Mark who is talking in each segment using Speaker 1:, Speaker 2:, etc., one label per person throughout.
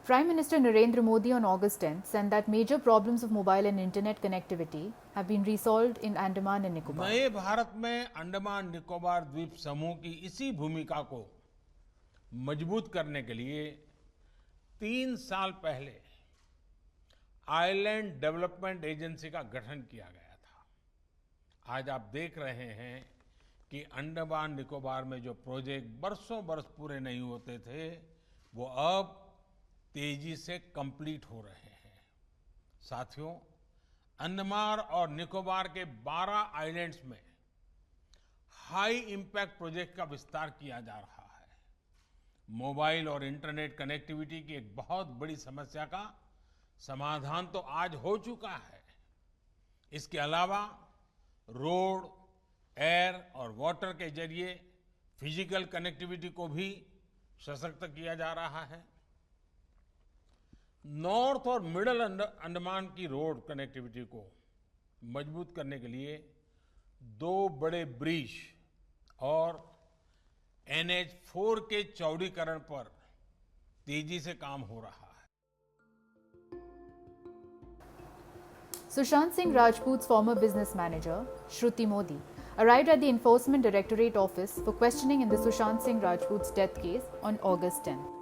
Speaker 1: Prime Minister Narendra Modi on August 10th said that major problems of mobile and internet connectivity have been resolved in Andaman and Nicobar.
Speaker 2: नए भारत में अंडमान निकोबार द्वीप समूह की इसी भूमिका को मजबूत करने के लिए 3 साल पहले आइलैंड डेवलपमेंट एजेंसी का गठन किया गया था। आज आप देख रहे हैं कि अंडमान निकोबार में जो प्रोजेक्ट बरसों बरस पूरे नहीं होते थे वो अब तेजी से कंप्लीट हो रहे हैं। साथियों, अंडमान और निकोबार के 12 आइलैंड्स में हाई इंपैक्ट प्रोजेक्ट का विस्तार किया जा रहा है। मोबाइल और इंटरनेट कनेक्टिविटी की एक बहुत बड़ी समस्या का समाधान तो आज हो चुका है। इसके अलावा रोड, एयर और वाटर के जरिए फिजिकल कनेक्टिविटी को भी सशक्त किया जा रहा है। नॉर्थ और मिडल अंडमान की रोड कनेक्टिविटी को मजबूत करने के लिए 2 बड़े ब्रिज और NH4 के चौड़ीकरण पर तेजी से काम हो रहा है।
Speaker 1: Sushant Singh Rajput's former business manager, Shruti Modi, arrived at the Enforcement Directorate office for questioning in the Sushant Singh Rajput's death case on August 10th.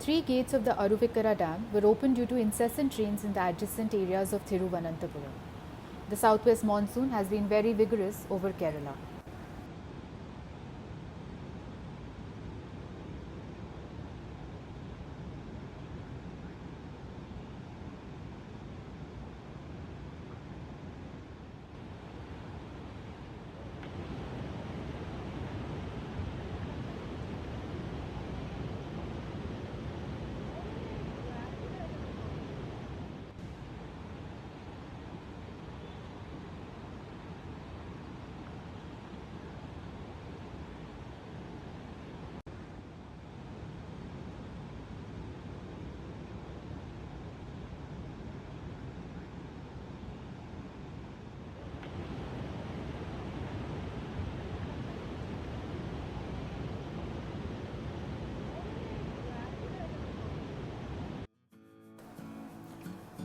Speaker 1: Three gates of the Aruvikara Dam were opened due to incessant rains in the adjacent areas of Thiruvananthapuram. The southwest monsoon has been very vigorous over Kerala.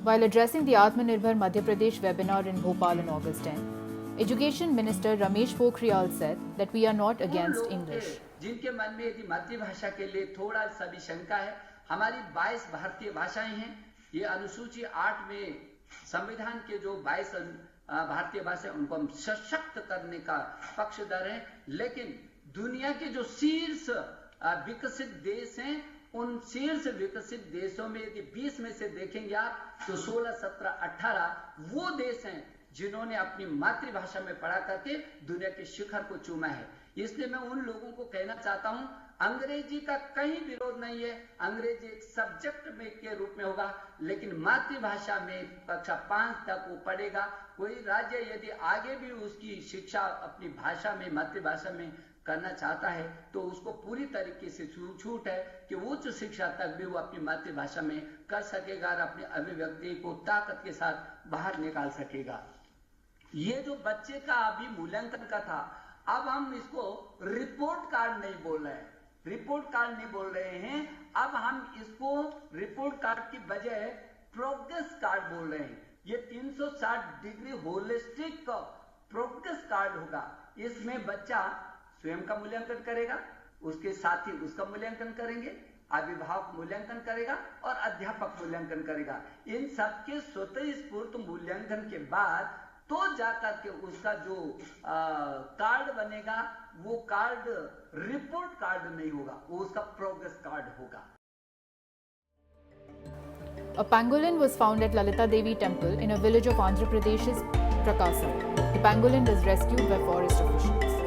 Speaker 1: While addressing the Atmanirbhar Madhya Pradesh webinar in Bhopal on August 10, Education Minister Ramesh Pokhriyal said that we are not against English.
Speaker 3: जिनके मन में यदि मातृभाषा के लिए थोड़ा सा भी शंका है, हमारी 22 भारतीय भाषाएं हैं। ये अनुसूची 8 में संविधान के जो 22 भारतीय भाषा उनको हम सशक्त करने का पक्षधर हैं। लेकिन दुनिया के जो शीर्ष विकसित देश हैं, उन शीर्ष विकसित देशों में यदि 20 में से देखेंगे आप तो 16, 17, 18 वो देश हैं जिन्होंने अपनी मातृभाषा में पढ़ा करके दुनिया के शिखर को चूमा है। इसलिए मैं उन लोगों को कहना चाहता हूं, अंग्रेजी का कहीं विरोध नहीं है। अंग्रेजी एक सब्जेक्ट में के रूप में होगा, लेकिन मातृभाषा में कक्षा 5 तक वो पढ़ेगा। कोई राज्य यदि आगे भी उसकी शिक्षा अपनी भाषा में, मातृभाषा में करना चाहता है तो उसको पूरी तरीके से छूट है कि उच्च शिक्षा तक भी वो अपनी मातृभाषा में कर सकेगा और अपनी अभिव्यक्ति को ताकत के साथ बाहर निकाल सकेगा। ये जो बच्चे का अभी मूल्यांकन का था, अब हम इसको रिपोर्ट कार्ड नहीं बोल रहे हैं, रिपोर्ट कार्ड नहीं बोल रहे हैं। अब हम इसको रिपोर्ट कार्ड की बजाय प्रोग्रेस कार्ड बोल रहे हैं। ये 360 डिग्री होलिस्टिक प्रोग्रेस कार्ड होगा। इसमें बच्चा स्वयं का मूल्यांकन करेगा, उसके साथी उसका मूल्यांकन करेंगे अभिभावक मूल्यांकन करेगा और अध्यापक मूल्यांकन करेगा। इन सबके स्वतः स्फूर्त मूल्यांकन के बाद तो जाकर के उसका जो कार्ड बनेगा वो कार्ड रिपोर्ट कार्ड नहीं होगा, वो उसका प्रोग्रेस कार्ड होगा।
Speaker 1: A pangolin was found at Lalita Devi Temple in a village of Andhra Pradesh's Prakasam. The pangolin was rescued by forest officials.